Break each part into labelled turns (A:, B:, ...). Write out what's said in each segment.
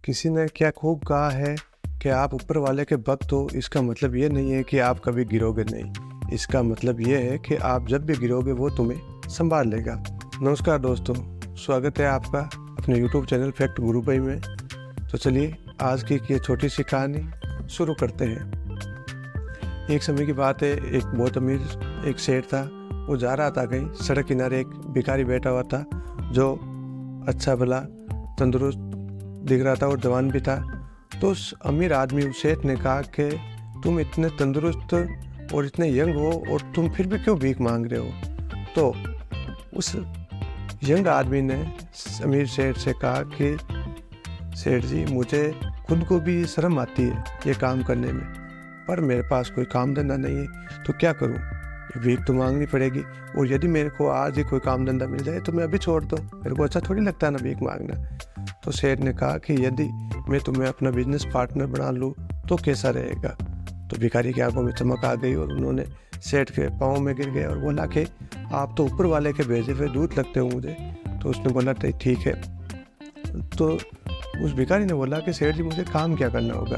A: किसी ने क्या खूब कहा है कि आप ऊपर वाले के भक्त हो। इसका मतलब ये नहीं है कि आप कभी गिरोगे नहीं। इसका मतलब ये है कि आप जब भी गिरोगे वो तुम्हें संभाल लेगा। नमस्कार दोस्तों, स्वागत है आपका अपने YouTube चैनल फैक्ट गुरु भाई में। तो चलिए आज की ये छोटी सी कहानी शुरू करते हैं। एक समय की बात है, एक बहुत अमीर एक सेठ था। वो जा रहा था कहीं, सड़क किनारे एक भिखारी बैठा हुआ था जो अच्छा भला तंदुरुस्त दिख रहा था और जवान भी था। तो उस अमीर आदमी उस सेठ ने कहा कि तुम इतने तंदुरुस्त और इतने यंग हो और तुम फिर भी क्यों भीख मांग रहे हो। तो उस यंग आदमी ने अमीर सेठ से कहा कि सेठ जी, मुझे खुद को भी शर्म आती है ये काम करने में, पर मेरे पास कोई काम धंधा नहीं है, तो क्या करूं। भीख तो मांगनी पड़ेगी, और यदि मेरे को आज ही कोई काम धंधा मिल जाए तो मैं अभी छोड़ दूँ। मेरे को अच्छा थोड़ी लगता है ना भीख मांगना। तो सेठ ने कहा कि यदि मैं तुम्हें अपना बिजनेस पार्टनर बना लूँ तो कैसा रहेगा। तो भिखारी की आंखों में चमक आ गई और उन्होंने सेठ के पाँव में गिर गए और बोला कि आप तो ऊपर वाले के भेजे हुए दूत लगते हो मुझे। तो उसने बोला ठीक है। तो उस भिखारी ने बोला कि सेठ जी, मुझे काम क्या करना होगा,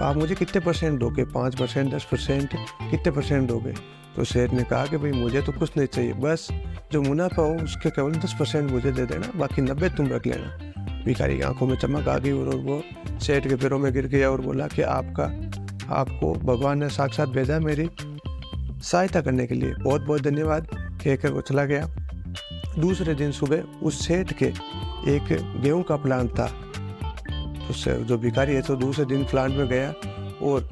A: आप मुझे कितने परसेंट दोगे, 5%, 10%, कितने परसेंट दोगे। तो सेठ ने कहा कि भाई मुझे तो कुछ नहीं चाहिए, बस जो मुनाफा हो उसके केवल 10% मुझे दे देना, बाकी 90 तुम रख लेना। भिखारी की आंखों में चमक आ गई और वो सेठ के पैरों में गिर गया और बोला कि आपको भगवान ने साक्षात भेजा मेरी सहायता करने के लिए, बहुत बहुत धन्यवाद, कहकर वो चला गया। दूसरे दिन सुबह उस सेठ के एक गेहूं का प्लांट था। उससे जो भिखारी है तो दूसरे दिन प्लांट में गया और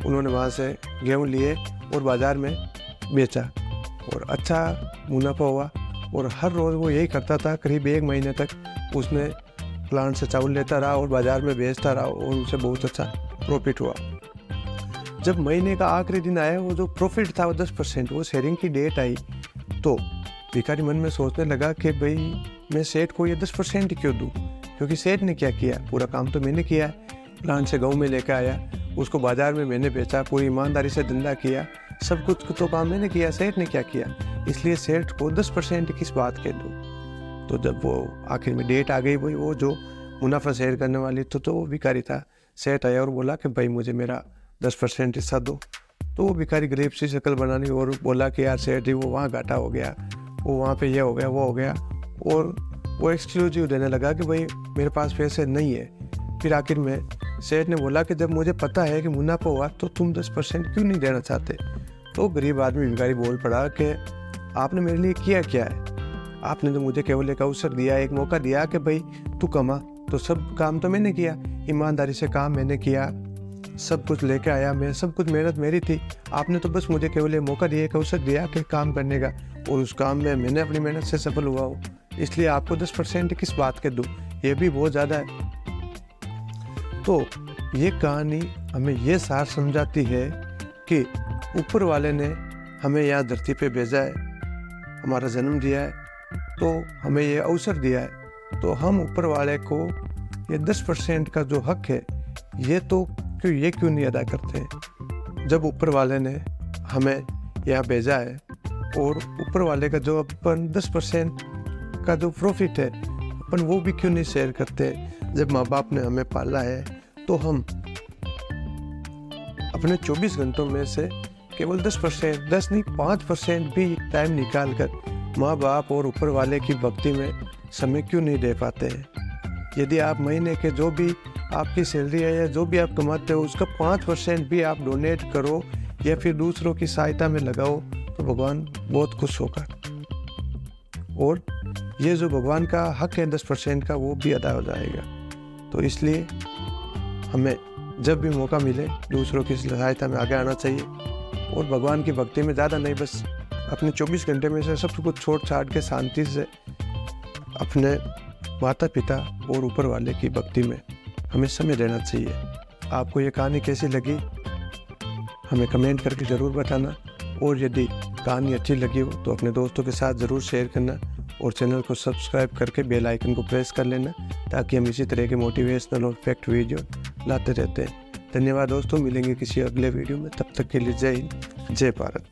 A: उन्होंने वहाँ से गेहूं लिए और बाज़ार में बेचा और अच्छा मुनाफा हुआ। और हर रोज़ वो यही करता था। करीब 1 महीने तक उसने प्लांट से चावल लेता रहा और बाज़ार में बेचता रहा और उसे बहुत अच्छा प्रॉफिट हुआ। जब महीने का आखिरी दिन आया, वो जो प्रॉफिट था वो 10%, वो शेयरिंग की डेट आई, तो भिखारी मन में सोचने लगा कि भाई मैं सेठ को ये 10% क्यों दूँ, क्योंकि सेठ ने क्या किया, पूरा काम तो मैंने किया है। प्लांट से गेहूं में लेकर आया, उसको बाजार में मैंने बेचा, पूरी ईमानदारी से धंधा किया, सब कुछ तो काम मैंने किया, सेठ ने क्या किया, इसलिए सेठ को 10% किस बात के दूँ। तो जब वो आखिर में डेट आ गई, वो जो मुनाफा शेयर करने वाली तो वो भिखारी था। सेठ आया और बोला कि भाई मुझे मेरा 10% हिस्सा दो। तो वो भिखारी गरीब सी शक्ल बनानी और बोला कि यार सेठ जी, वो वहाँ घाटा हो गया, वो वहाँ पे ये हो गया, वो हो गया, और वो एक्सक्लूसिव देने लगा कि भाई मेरे पास पैसे नहीं है। फिर आखिर में सेठ ने बोला कि जब मुझे पता है कि मुनाफा हुआ तो तुम 10% क्यों नहीं देना चाहते। तो गरीब आदमी भिखारी बोल पड़ा कि आपने मेरे लिए किया क्या है, आपने तो मुझे केवल एक अवसर दिया, एक मौका दिया कि भाई तू कमा, तो सब काम तो मैंने किया, ईमानदारी से काम मैंने किया, सब कुछ लेके आया मैं, सब कुछ मेहनत मेरी थी। आपने तो बस मुझे केवल एक मौका दिया, एक अवसर दिया कि काम करने का, और उस काम में मैंने अपनी मेहनत से सफल हुआ हूँ, इसलिए आपको 10% किस बात के दूँ, ये भी बहुत ज़्यादा है। तो ये कहानी हमें ये सार समझाती है कि ऊपर वाले ने हमें यहाँ धरती पे भेजा है, हमारा जन्म दिया है, तो हमें ये अवसर दिया है, तो हम ऊपर वाले को ये 10% का जो हक है ये क्यों नहीं अदा करते। जब ऊपर वाले ने हमें यहाँ भेजा है और ऊपर वाले का जो अपन 10% का जो प्रॉफिट है अपन वो भी क्यों नहीं शेयर करते। जब माँ बाप ने हमें पाला है तो हम अपने 24 घंटों में से केवल 10%, 10 नहीं 5% भी टाइम निकाल कर माँ बाप और ऊपर वाले की भक्ति में समय क्यों नहीं दे पाते हैं। यदि आप महीने के जो भी आपकी सैलरी है या जो भी आप कमाते हो उसका 5% भी आप डोनेट करो या फिर दूसरों की सहायता में लगाओ तो भगवान बहुत खुश होगा, और ये जो भगवान का हक है 10% का वो भी अदा हो जाएगा। तो इसलिए हमें जब भी मौका मिले दूसरों की सहायता में आगे आना चाहिए, और भगवान की भक्ति में ज़्यादा नहीं, बस अपने 24 घंटे में से सब कुछ छोड़ छाड़ के शांति से अपने माता पिता और ऊपर वाले की भक्ति में हमें समय देना चाहिए। आपको ये कहानी कैसी लगी हमें कमेंट करके ज़रूर बताना, और यदि कहानी अच्छी लगी हो तो अपने दोस्तों के साथ ज़रूर शेयर करना, और चैनल को सब्सक्राइब करके बेल आइकन को प्रेस कर लेना, ताकि हम इसी तरह के मोटिवेशनल और फैक्ट वीडियो लाते रहते हैं। धन्यवाद दोस्तों, मिलेंगे किसी अगले वीडियो में, तब तक के लिए जय हिंद, जय भारत।